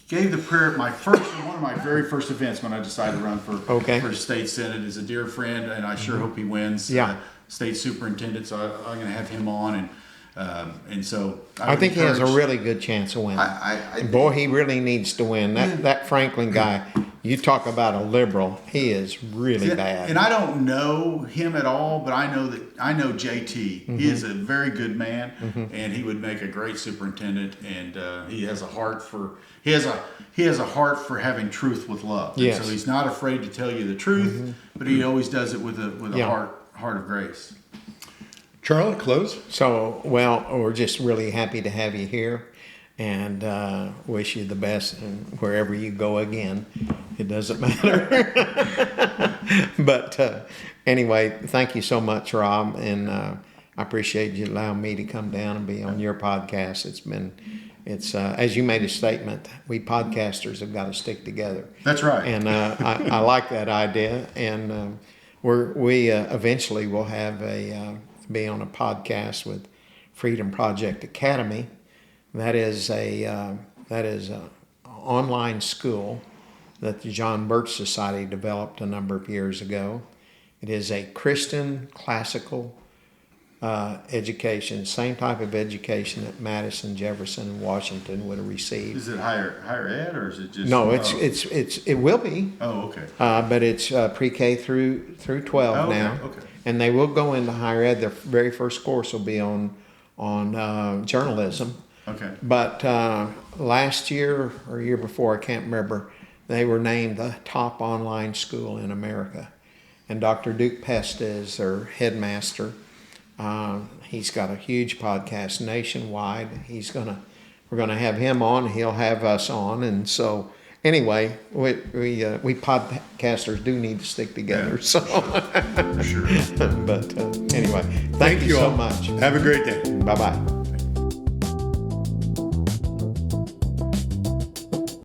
gave the prayer at one of my very first events when I decided to run for state senate, is a dear friend, and I sure hope he wins. Yeah. State superintendent. So I'm going to have him on, and so I think he has a encourage- really good chance of winning. I Boy, he really needs to win. That Franklin guy, you talk about a liberal, he is really bad. And I don't know him at all, but I know JT. He is a very good man, and he would make a great superintendent. And he has a heart for having truth with love. And Yes. so he's not afraid to tell you the truth, but he always does it with a Yeah. heart of grace. Charlie, close. So, well, we're just really happy to have you here, and wish you the best and wherever you go again. It doesn't matter. But anyway, thank you so much, Rob, and I appreciate you allowing me to come down and be on your podcast. It's as you made a statement, we podcasters have got to stick together. That's right. And I like that idea, and we eventually will have be on a podcast with Freedom Project Academy. That is a online school that the John Birch Society developed a number of years ago. It is a Christian classical education, same type of education that Madison, Jefferson, and Washington would have received. Is it higher ed, or is it just? No, it will be. Oh, okay. But it's pre-K through 12 Oh, okay, now. okay. And they will go into higher ed. Their very first course will be on journalism. Okay. But last year or year before, I can't remember, they were named the top online school in America. And Dr. Duke Pesta is their headmaster. He's got a huge podcast nationwide. He's going to We're going to have him on. He'll have us on. And so, anyway, we podcasters do need to stick together. Yeah. So, For sure. but anyway, thank you you so all. much. Have a great day. Bye bye.